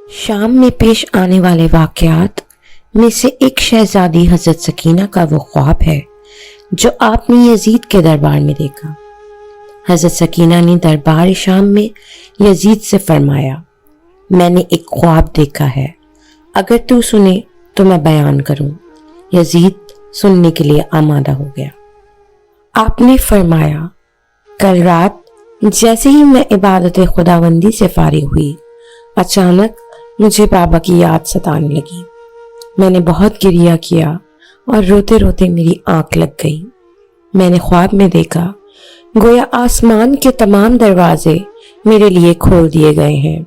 شام میں پیش آنے والے واقعات میں سے ایک شہزادی حضرت سکینہ کا وہ خواب ہے جو آپ نے یزید کے دربار میں دیکھا۔ حضرت سکینہ نے دربار شام میں یزید سے فرمایا، میں نے ایک خواب دیکھا ہے، اگر تو سنے تو میں بیان کروں۔ یزید سننے کے لیے آمادہ ہو گیا۔ آپ نے فرمایا، کل رات جیسے ہی میں عبادت خداوندی سے فارغ ہوئی، اچانک مجھے بابا کی یاد ستانے لگی۔ میں نے بہت گریہ کیا اور روتے روتے میری آنکھ لگ گئی۔ میں نے خواب میں دیکھا گویا آسمان کے تمام دروازے میرے لیے کھول دیے گئے ہیں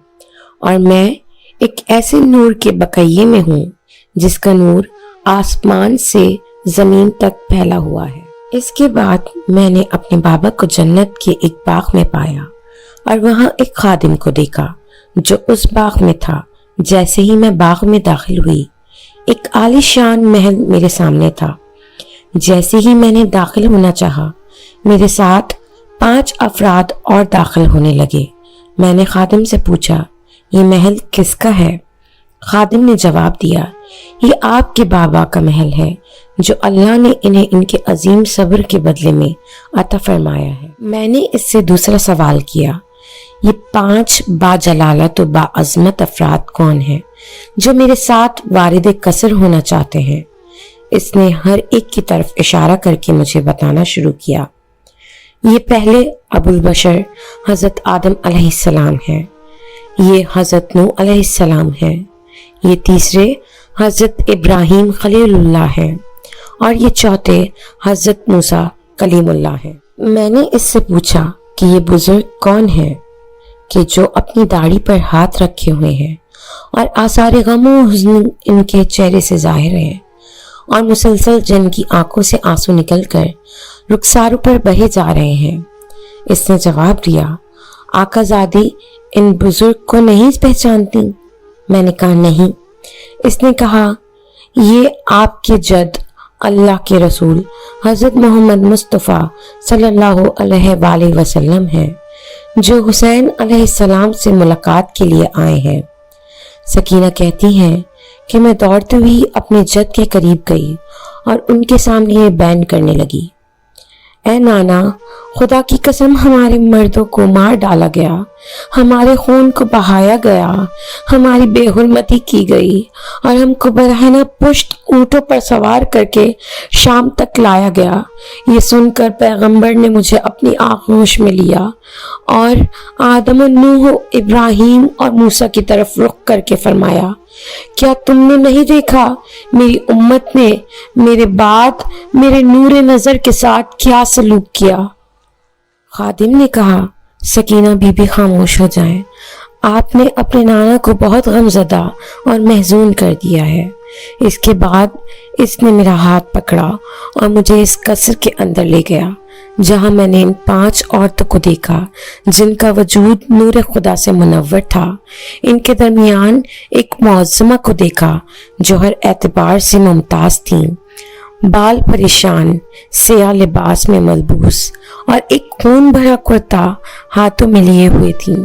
اور میں ایک ایسے نور کے بقیے میں ہوں جس کا نور آسمان سے زمین تک پھیلا ہوا ہے۔ اس کے بعد میں نے اپنے بابا کو جنت کے ایک باغ میں پایا اور وہاں ایک خادم کو دیکھا جو اس باغ میں تھا۔ جیسے ہی میں باغ میں داخل ہوئی، ایک عالی شان محل میرے سامنے تھا۔ جیسے ہی میں نے داخل ہونا چاہا، میرے ساتھ 5 افراد اور داخل ہونے لگے۔ میں نے خادم سے پوچھا، یہ محل کس کا ہے؟ خادم نے جواب دیا، یہ آپ کے بابا کا محل ہے جو اللہ نے انہیں ان کے عظیم صبر کے بدلے میں عطا فرمایا ہے۔ میں نے اس سے دوسرا سوال کیا، یہ 5 باجلالت و باعظمت افراد کون ہیں جو میرے ساتھ وارد قصر ہونا چاہتے ہیں؟ اس نے ہر ایک کی طرف اشارہ کر کے مجھے بتانا شروع کیا۔ یہ پہلے ابو البشر حضرت آدم علیہ السلام ہے، یہ حضرت نوح علیہ السلام ہے، یہ تیسرے حضرت ابراہیم خلیل اللہ ہے اور یہ چوتھے حضرت موسیٰ کلیم اللہ ہے۔ میں نے اس سے پوچھا کہ یہ بزرگ کون ہیں کہ جو اپنی داڑھی پر ہاتھ رکھے ہوئے ہیں اور آثار غم و حزن ان کے چہرے سے ظاہر ہیں اور مسلسل جن کی آنکھوں سے آنسو نکل کر رخساروں پر بہے جا رہے ہیں؟ اس نے جواب دیا، آقا زادی ان بزرگ کو نہیں پہچانتی؟ میں نے کہا نہیں۔ اس نے کہا، یہ آپ کے جد اللہ کے رسول حضرت محمد مصطفیٰ صلی اللہ علیہ وآلہ وسلم ہیں جو حسین علیہ السلام سے ملاقات کے لیے آئے ہیں۔ سکینہ کہتی ہیں کہ میں دوڑتے ہوئی اپنے جد کے قریب گئی اور ان کے سامنے یہ بیان کرنے لگی، اے نانا، خدا کی قسم ہمارے مردوں کو مار ڈالا گیا، ہمارے خون کو بہایا گیا، ہماری بے حرمتی کی گئی اور ہم کو برہنہ پشت اونٹوں پر سوار کر کے شام تک لایا گیا۔ یہ سن کر پیغمبر نے مجھے اپنی آغوش میں لیا اور آدم و نوح و ابراہیم اور موسیٰ کی طرف رخ کر کے فرمایا، کیا تم نے نہیں دیکھا میری امت نے میرے بعد میرے نور نظر کے ساتھ کیا سلوک کیا؟ خادم نے کہا، سکینہ بی بی خاموش ہو جائیں، آپ نے اپنے نانا کو بہت غمزدہ اور محزون کر دیا ہے۔ اس کے بعد اس نے میرا ہاتھ پکڑا اور مجھے اس قصر کے اندر لے گیا جہاں میں نے ان 5 عورتوں کو دیکھا جن کا وجود نور خدا سے منور تھا۔ ان کے درمیان ایک معظمہ کو دیکھا جو ہر اعتبار سے ممتاز تھیں، بال پریشان، سیاہ لباس میں ملبوس اور ایک خون بھرا کرتا ہاتھوں میں لیے ہوئے تھیں۔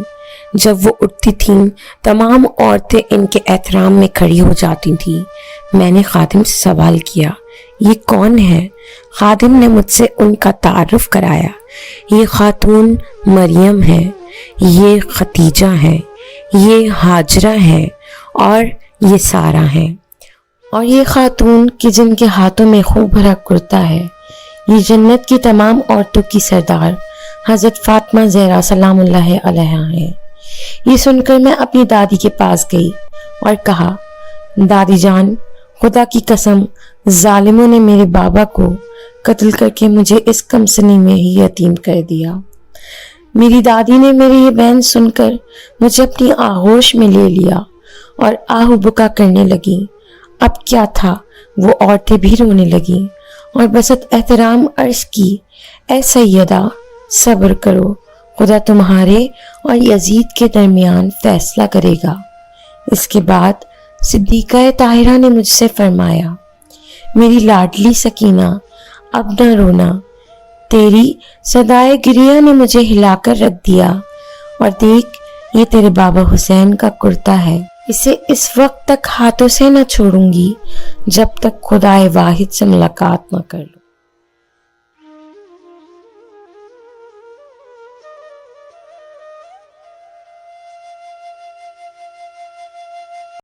جب وہ اٹھتی تھیں تمام عورتیں ان کے احترام میں کھڑی ہو جاتی تھیں۔ میں نے خادم سے سوال کیا، یہ کون ہے؟ خادم نے مجھ سے ان کا تعارف کرایا، یہ خاتون مریم ہے، یہ ختیجہ ہے، یہ ہاجرہ ہے اور یہ سارہ ہے، اور یہ خاتون کہ جن کے ہاتھوں میں خون بھرا کرتا ہے، یہ جنت کی تمام عورتوں کی سردار حضرت فاطمہ زہرا سلام اللہ علیہا ہے۔ یہ سن کر میں اپنی دادی کے پاس گئی اور کہا، دادی جان، خدا کی قسم ظالموں نے میرے بابا کو قتل کر کے مجھے اس کم سنی میں ہی یتیم کر دیا۔ میری دادی نے میری یہ بیان سن کر مجھے اپنی آغوش میں لے لیا اور آہو بکا کرنے لگی۔ اب کیا تھا، وہ عورتیں بھی رونے لگیں اور بسط احترام عرض کی، اے سیدہ، صبر کرو، خدا تمہارے اور یزید کے درمیان فیصلہ کرے گا۔ اس کے بعد صدیقہ طاہرہ نے مجھ سے فرمایا، میری لاڈلی سکینہ، اب نہ رونا، تیری صدائے گریہ نے مجھے ہلا کر رکھ دیا، اور دیکھ یہ تیرے بابا حسین کا کرتا ہے۔ اسے اس وقت تک ہاتھوں سے نہ چھوڑوں گی جب تک خدائے واحد سے ملاقات نہ کر لوں۔